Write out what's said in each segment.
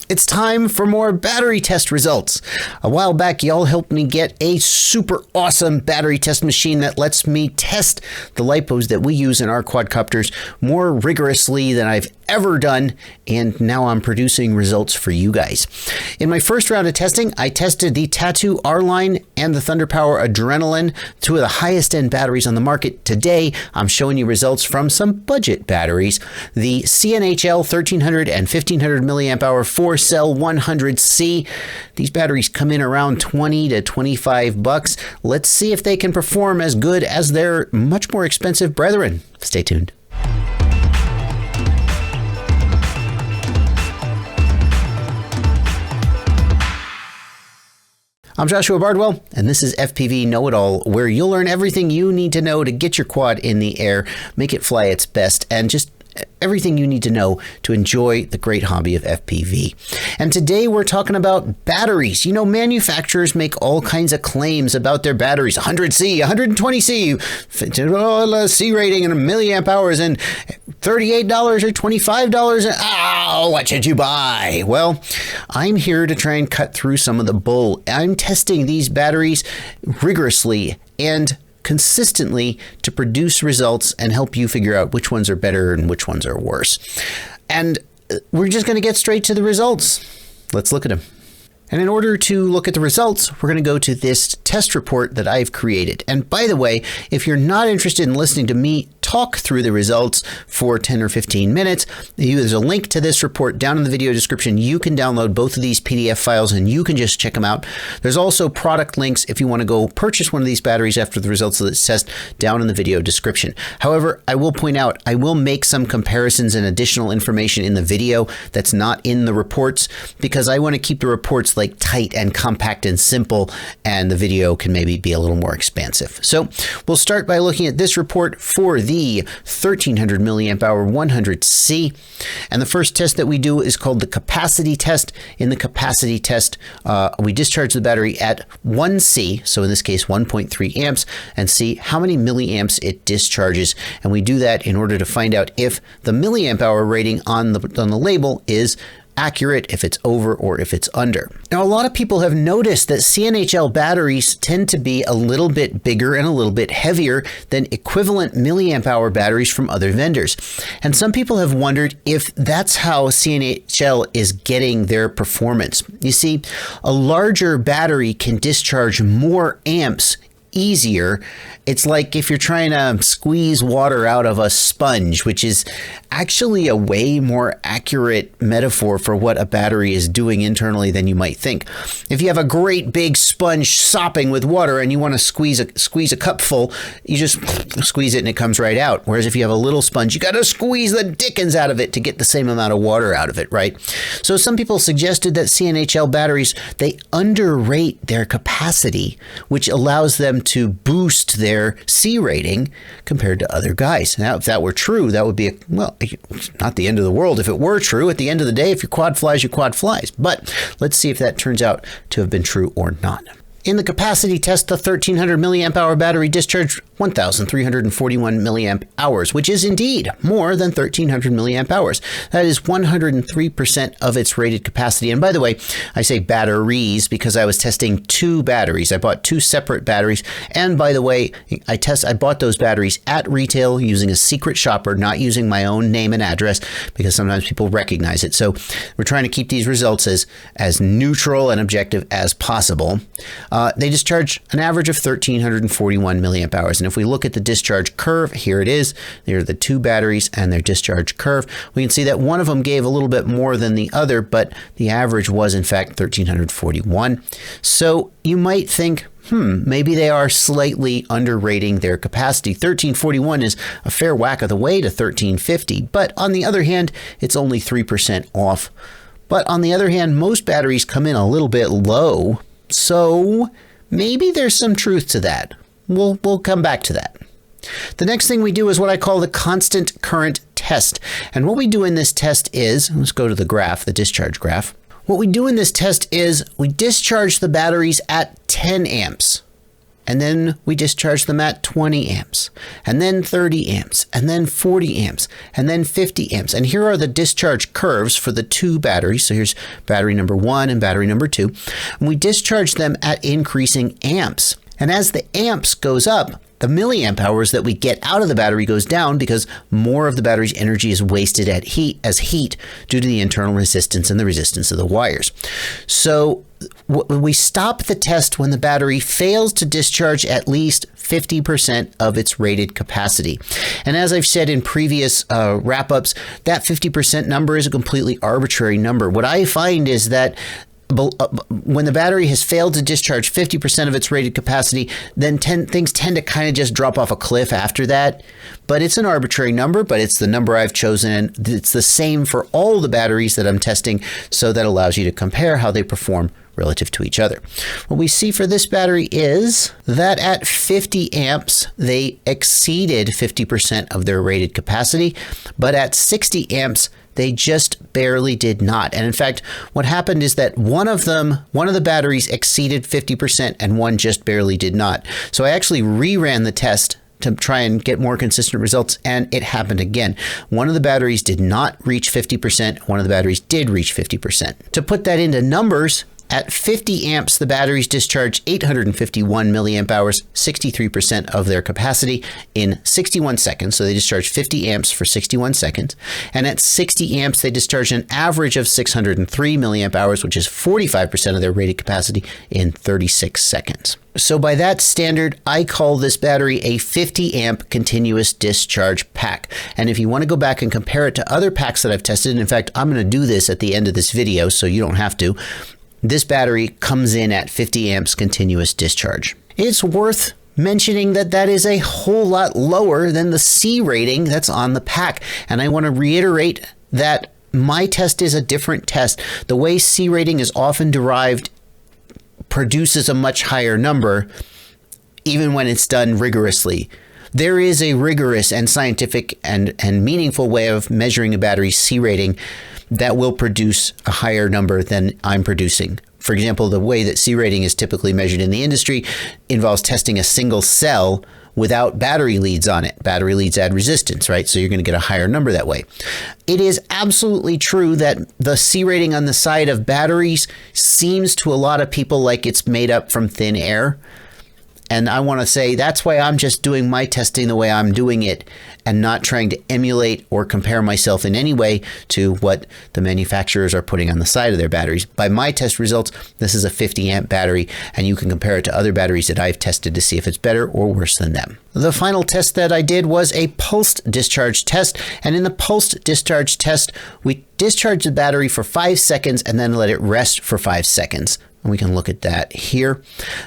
It's time for more battery test results. A while back, y'all helped me get a super awesome battery test machine that lets me test the lipos that we use in our quadcopters more rigorously than I've ever done, and now I'm producing results for you guys. In my first round of testing, I tested the Tattoo R-Line and the Thunder Power Adrenaline, two of the highest end batteries on the market. Today, I'm showing you results from some budget batteries. The CNHL 1300 and 1500 milliamp hour 4-cell 100C. These batteries come in around 20 to 25 bucks. Let's see if they can perform as good as their much more expensive brethren. Stay tuned. I'm Joshua Bardwell, and this is FPV Know-It-All, where you'll learn everything you need to know to get your quad in the air, make it fly its best, and just everything you need to know to enjoy the great hobby of FPV. And today we're talking about batteries. You know, manufacturers make all kinds of claims about their batteries. 100C, 120C, C rating and a milliamp hours and $38 or $25. Oh, what should you buy? Well, I'm here to try and cut through some of the bull. I'm testing these batteries rigorously and consistently to produce results and help you figure out which ones are better and which ones are worse. And we're just going to get straight to the results. Let's look at them. And in order to look at the results, we're going to go to this test report that I've created. And by the way, if you're not interested in listening to me talk through the results for 10 or 15 minutes, there's a link to this report down in the video description. You can download both of these PDF files and you can just check them out. There's also product links if you want to go purchase one of these batteries after the results of this test down in the video description. However, I will point out, I will make some comparisons and additional information in the video that's not in the reports because I want to keep the reports like tight and compact and simple, and the video can maybe be a little more expansive. So we'll start by looking at this report for the 1300 milliamp hour 100C. And the first test that we do is called the capacity test. In the capacity test, we discharge the battery at 1C, so in this case 1.3 amps, and see how many milliamps it discharges. And we do that in order to find out if the milliamp hour rating on the label is accurate, if it's over or if it's under. Now, a lot of people have noticed that CNHL batteries tend to be a little bit bigger and a little bit heavier than equivalent milliamp hour batteries from other vendors. And some people have wondered if that's how CNHL is getting their performance. You see, a larger battery can discharge more amps easier. It's like if you're trying to squeeze water out of a sponge, which is actually a way more accurate metaphor for what a battery is doing internally than you might think. If you have a great big sponge sopping with water and you want to squeeze a cup full, you just squeeze it and it comes right out. Whereas if you have a little sponge, you got to squeeze the dickens out of it to get the same amount of water out of it, right? So some people suggested that CNHL batteries, they underrate their capacity, which allows them to boost their C rating compared to other guys. Now, if that were true, that would be, well, not the end of the world. If it were true, at the end of the day, if your quad flies, your quad flies. But let's see if that turns out to have been true or not. In the capacity test, the 1300 milliamp hour battery discharged 1,341 milliamp hours, which is indeed more than 1300 milliamp hours. That is 103% of its rated capacity. And by the way, I say batteries because I was testing two batteries. I bought two separate batteries. And by the way, I bought those batteries at retail using a secret shopper, not using my own name and address because sometimes people recognize it. So we're trying to keep these results as neutral and objective as possible. They discharge an average of 1,341 milliamp hours. And if we look at the discharge curve, here it is. There are the two batteries and their discharge curve. We can see that one of them gave a little bit more than the other, but the average was in fact 1,341. So you might think, maybe they are slightly underrating their capacity. 1341 is a fair whack of the way to 1350, but on the other hand, it's only 3% off. But on the other hand, most batteries come in a little bit low. So maybe there's some truth to that. We'll come back to that. The next thing we do is what I call the constant current test. And what we do in this test is, let's go to the graph, the discharge graph. What we do in this test is we discharge the batteries at 10 amps. and then we discharge them at 20 amps, and then 30 amps, and then 40 amps, and then 50 amps. And here are the discharge curves for the two batteries. So here's battery number 1 and battery number 2. And we discharge them at increasing amps. And as the amps goes up, the milliamp hours that we get out of the battery goes down because more of the battery's energy is wasted as heat due to the internal resistance and the resistance of the wires. So we stop the test when the battery fails to discharge at least 50% of its rated capacity. And as I've said in previous wrap-ups, that 50% number is a completely arbitrary number. What I find is that when the battery has failed to discharge 50% of its rated capacity, then things tend to kind of just drop off a cliff after that. But it's an arbitrary number, but it's the number I've chosen, and it's the same for all the batteries that I'm testing, so that allows you to compare how they perform relative to each other. What we see for this battery is that at 50 amps, they exceeded 50% of their rated capacity, but at 60 amps, they just barely did not. And in fact, what happened is that one of the batteries exceeded 50% and one just barely did not. So I actually reran the test to try and get more consistent results, and it happened again. One of the batteries did not reach 50%. One of the batteries did reach 50%. To put that into numbers, at 50 amps, the batteries discharge 851 milliamp hours, 63% of their capacity in 61 seconds. So they discharge 50 amps for 61 seconds. And at 60 amps, they discharge an average of 603 milliamp hours, which is 45% of their rated capacity in 36 seconds. So by that standard, I call this battery a 50 amp continuous discharge pack. And if you want to go back and compare it to other packs that I've tested, and in fact, I'm going to do this at the end of this video, so you don't have to. This battery comes in at 50 amps continuous discharge. It's worth mentioning that that is a whole lot lower than the C rating that's on the pack. And I want to reiterate that my test is a different test. The way C rating is often derived produces a much higher number, even when it's done rigorously. There is a rigorous and scientific and meaningful way of measuring a battery's C rating that will produce a higher number than I'm producing. For example, the way that C rating is typically measured in the industry involves testing a single cell without battery leads on it. Battery leads add resistance, right? So you're going to get a higher number that way. It is absolutely true that the C rating on the side of batteries seems to a lot of people like it's made up from thin air. And I want to say that's why I'm just doing my testing the way I'm doing it and not trying to emulate or compare myself in any way to what the manufacturers are putting on the side of their batteries. By my test results, this is a 50 amp battery, and you can compare it to other batteries that I've tested to see if it's better or worse than them. The final test that I did was a pulsed discharge test. And in the pulsed discharge test, we discharge the battery for 5 seconds and then let it rest for 5 seconds. And we can look at that here.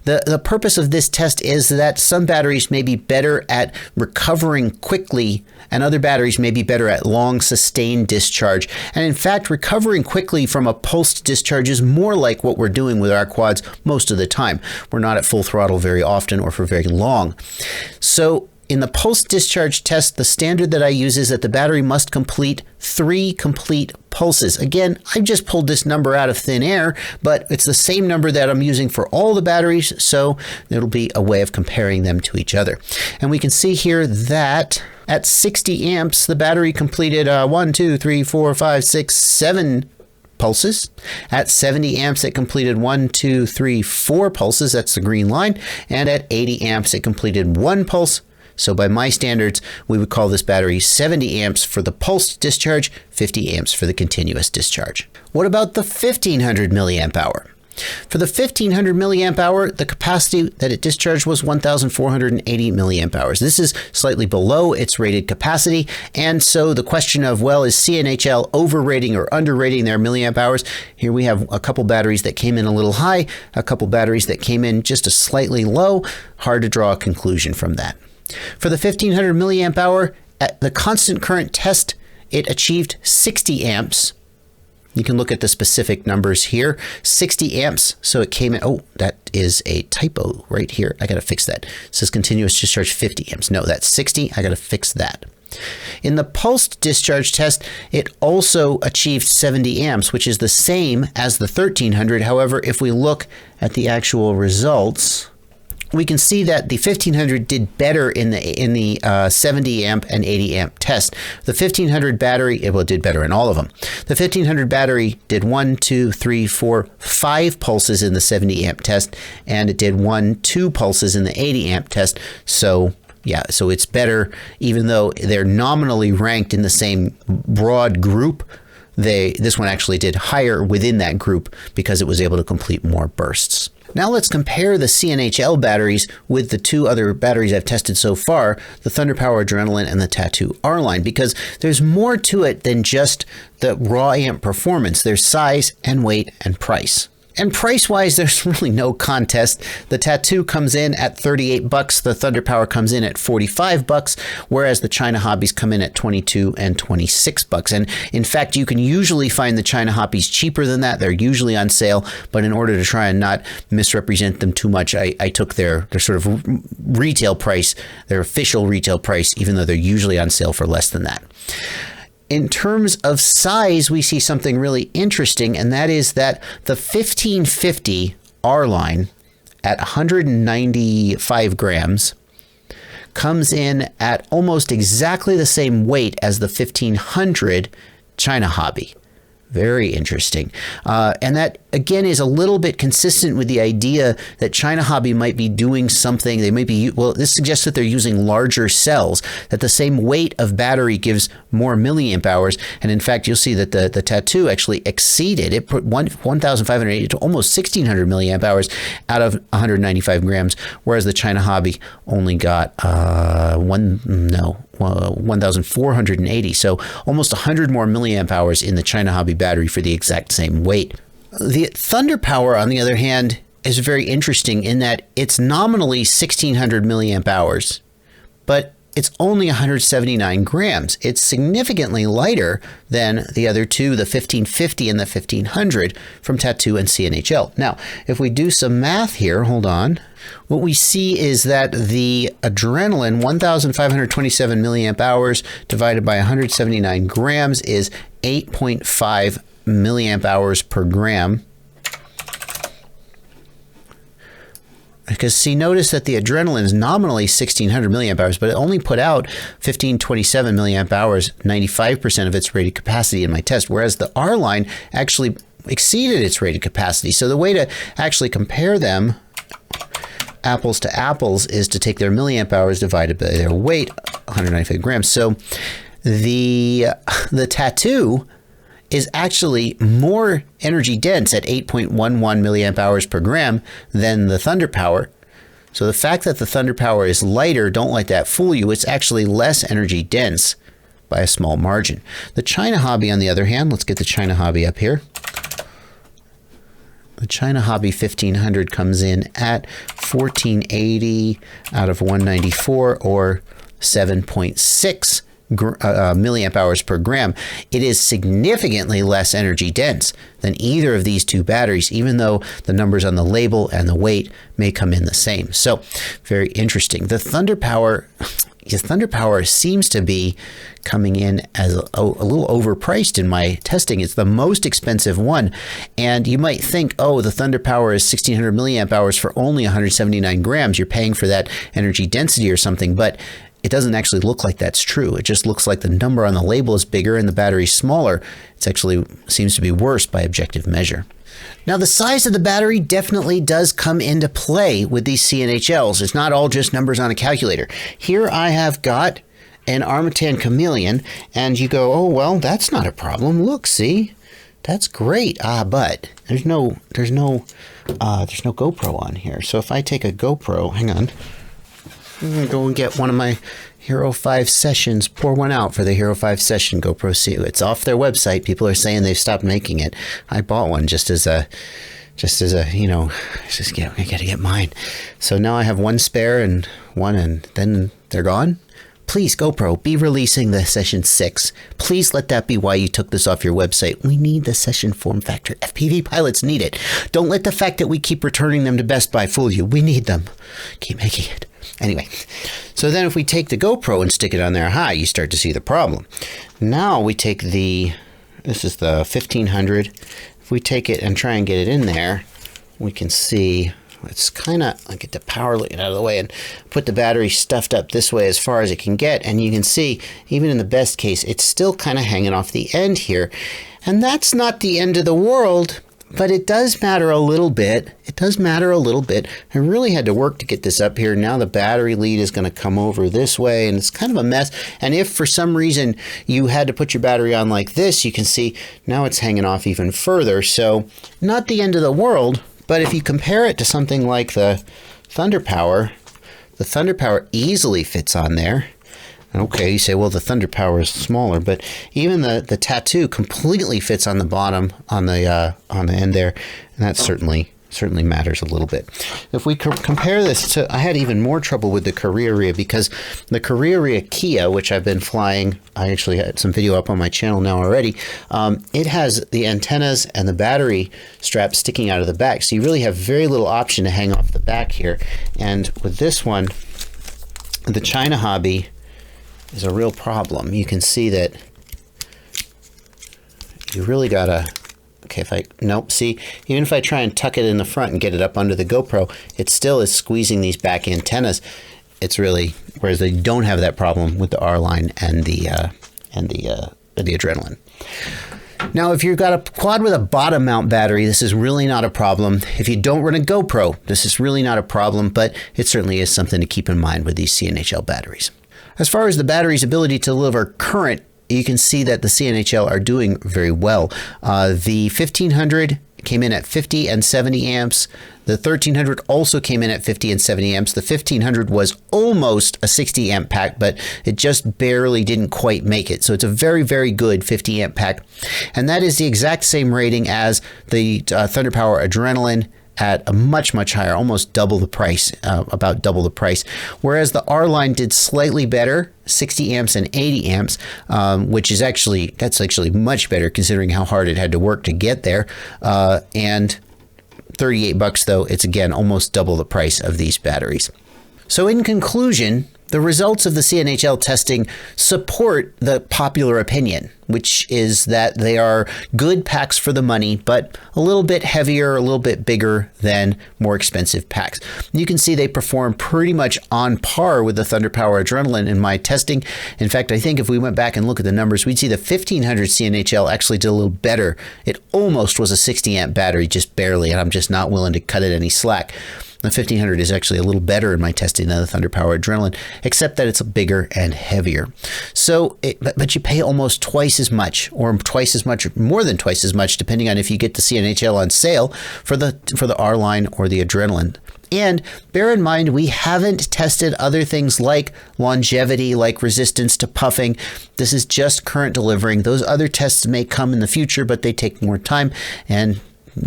The purpose of this test is that some batteries may be better at recovering quickly and other batteries may be better at long sustained discharge. And in fact, recovering quickly from a pulsed discharge is more like what we're doing with our quads most of the time. We're not at full throttle very often or for very long. So in the post-discharge test, the standard that I use is that the battery must complete 3 complete pulses. Again, I just pulled this number out of thin air, but it's the same number that I'm using for all the batteries, so it'll be a way of comparing them to each other. And we can see here that at 60 amps, the battery completed 1, 2, 3, 4, 5, 6, 7 pulses. At 70 amps, it completed 1, 2, 3, 4 pulses. That's the green line. And at 80 amps, it completed 1 pulse. So by my standards, we would call this battery 70 amps for the pulsed discharge, 50 amps for the continuous discharge. What about the 1500 milliamp hour? For the 1500 milliamp hour, the capacity that it discharged was 1,480 milliamp hours. This is slightly below its rated capacity. And so the question of, well, is CNHL overrating or underrating their milliamp hours? Here we have a couple batteries that came in a little high, a couple batteries that came in just a slightly low. Hard to draw a conclusion from that. For the 1500 milliamp hour, at the constant current test, it achieved 60 amps. You can look at the specific numbers here, 60 amps. So it came in, oh, that is a typo right here. I got to fix that. It says continuous discharge 50 amps. No, that's 60. I got to fix that. In the pulsed discharge test, it also achieved 70 amps, which is the same as the 1300. However, if we look at the actual results, we can see that the 1500 did better in the 70 amp and 80 amp test. The 1500 battery, it did better in all of them. The 1500 battery did 1, 2, 3, 4, 5 pulses in the 70 amp test, and it did 1, 2 pulses in the 80 amp test. So yeah, so it's better, even though they're nominally ranked in the same broad group. This one actually did higher within that group because it was able to complete more bursts. Now let's compare the CNHL batteries with the 2 other batteries I've tested so far, the Thunder Power Adrenaline and the Tattoo R-Line, because there's more to it than just the raw amp performance. There's size and weight and price. And price-wise, there's really no contest. The Tattoo comes in at $38. The Thunder Power comes in at $45, whereas the China Hobbies come in at $22 and $26. And in fact, you can usually find the China Hobbies cheaper than that. They're usually on sale, but in order to try and not misrepresent them too much, I took their sort of retail price, their official retail price, even though they're usually on sale for less than that. In terms of size, we see something really interesting, and that is that the 1550 R-Line at 195 grams comes in at almost exactly the same weight as the 1500 China Hobby. Very interesting. And that, again, is a little bit consistent with the idea that China Hobby might be doing something. They might be, well, this suggests that they're using larger cells, that the same weight of battery gives more milliamp hours. And in fact, you'll see that the Tattoo actually exceeded. It put 1,580 to almost 1,600 milliamp hours out of 195 grams, whereas the China Hobby only got 1,480. So almost 100 more milliamp hours in the China Hobby battery for the exact same weight. The Thunder Power, on the other hand, is very interesting in that it's nominally 1,600 milliamp hours, but it's only 179 grams. It's significantly lighter than the other two, the 1550 and the 1500 from Tattoo and CNHL. Now, if we do some math here, hold on. What we see is that the Adrenaline, 1,527 milliamp hours divided by 179 grams is 8.5 milliamp hours per gram. Because see, notice that the Adrenaline is nominally 1,600 milliamp hours, but it only put out 1,527 milliamp hours, 95% of its rated capacity in my test, whereas the R-Line actually exceeded its rated capacity. So the way to actually compare them, apples to apples, is to take their milliamp hours divided by their weight, 195 grams. So the Tattoo is actually more energy dense at 8.11 milliamp hours per gram than the Thunder Power. So the fact that the Thunder Power is lighter, don't let that fool you. It's actually less energy dense by a small margin. The China Hobby, on the other hand, let's get the China Hobby up here. The China Hobby 1500 comes in at 1480 out of 194, or 7.6 milliamp hours per gram. It is significantly less energy dense than either of these two batteries, even though the numbers on the label and the weight may come in the same. So very interesting. The Thunder Power seems to be coming in as a little overpriced in my testing. It's the most expensive one. And you might think, oh, the Thunder Power is 1,600 milliamp hours for only 179 grams. You're paying for that energy density or something. But it doesn't actually look like that's true. It just looks like the number on the label is bigger and the battery's smaller. It actually seems to be worse by objective measure. Now, the size of the battery definitely does come into play with these CNHLs. It's not all just numbers on a calculator. Here I have got an Armatan Chameleon, and you go, oh, well, that's not a problem. Look, see, that's great. But there's no GoPro on here. So if I take a GoPro, hang on. I'm going to go and get one of my Hero 5 sessions, pour one out for the Hero 5 session GoPro C. It's off their website. People are saying they've stopped making it. I bought one just as a, you know, I got to get mine. So now I have one spare and then they're gone. Please, GoPro, be releasing the Session 6. Please let that be why you took this off your website. We need the Session form factor. FPV pilots need it. Don't let the fact that we keep returning them to Best Buy fool you. We need them. Keep making it. Anyway, so then if we take the GoPro and stick it on there high, you start to see the problem. Now we take this is the 1500. If we take it and try and get it in there, we can see it's kind of, I get the power looking out of the way and put the battery stuffed up this way as far as it can get. And you can see, even in the best case, it's still kind of hanging off the end here. And that's not the end of the world, but it does matter a little bit. It does matter a little bit. I really had to work to get this up here. Now the battery lead is going to come over this way, and it's kind of a mess. And if for some reason you had to put your battery on like this, you can see now it's hanging off even further. So not the end of the world, but if you compare it to something like the Thunder Power easily fits on there. Okay, you say, well, the Thunder Power is smaller, but even the Tattoo completely fits on the bottom, on the end there, and that certainly matters a little bit. If we compare this to, I had even more trouble with the Carrera because the Carrera Kia, which I've been flying, I actually had some video up on my channel now already, it has the antennas and the battery strap sticking out of the back, so you really have very little option to hang off the back here. And with this one, the China Hobby is a real problem. You can see that you really gotta, okay, see, even if I try and tuck it in the front and get it up under the GoPro, it still is squeezing these back antennas. It's really, whereas they don't have that problem with the R-Line and the Adrenaline. Now, if you've got a quad with a bottom mount battery, this is really not a problem. If you don't run a GoPro, this is really not a problem, but it certainly is something to keep in mind with these CNHL batteries. As far as the battery's ability to deliver current, you can see that the CNHL are doing very well. The 1500 came in at 50 and 70 amps. The 1300 also came in at 50 and 70 amps. The 1500 was almost a 60 amp pack, but it just barely didn't quite make it. So it's a very, very good 50 amp pack. And that is the exact same rating as the Thunder Power Adrenaline, at a much, much higher, almost double the price, about double the price. Whereas the R-Line did slightly better, 60 amps and 80 amps, which is actually, that's actually much better considering how hard it had to work to get there. And $38 though, it's again almost double the price of these batteries. So in conclusion, the results of the CNHL testing support the popular opinion, which is that they are good packs for the money, but a little bit heavier, a little bit bigger than more expensive packs. You can see they perform pretty much on par with the Thunder Power Adrenaline in my testing. In fact, I think if we went back and look at the numbers, we'd see the 1500 CNHL actually did a little better. It almost was a 60 amp battery, just barely, and I'm just not willing to cut it any slack. The 1500 is actually a little better in my testing than the Thunder Power Adrenaline, except that it's bigger and heavier. So, but you pay almost twice as much, or twice as much, or more than twice as much, depending on if you get the CNHL on sale for the R-Line or the Adrenaline. And bear in mind, we haven't tested other things like longevity, like resistance to puffing. This is just current delivering. Those other tests may come in the future, but they take more time. And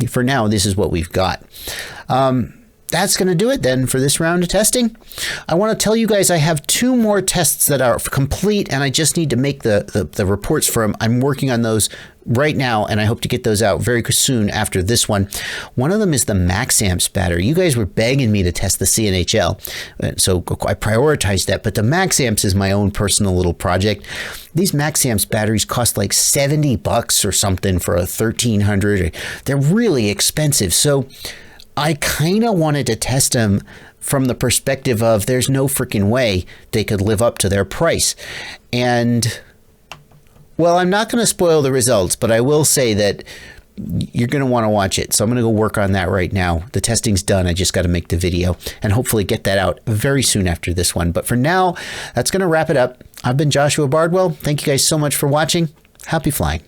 for now, this is what we've got. That's going to do it then for this round of testing. I want to tell you guys I have 2 more tests that are complete, and I just need to make the reports for them. I'm working on those right now, and I hope to get those out very soon after this one. One of them is the max amps battery. You guys were begging me to test the CNHL, so I prioritized that, but the max amps is my own personal little project. These max amps batteries cost like $70 or something for a 1300. They're really expensive, so I kind of wanted to test them from the perspective of there's no freaking way they could live up to their price. And, well, I'm not going to spoil the results, but I will say that you're going to want to watch it. So I'm going to go work on that right now. The testing's done. I just got to make the video and hopefully get that out very soon after this one. But for now, that's going to wrap it up. I've been Joshua Bardwell. Thank you guys so much for watching. Happy flying.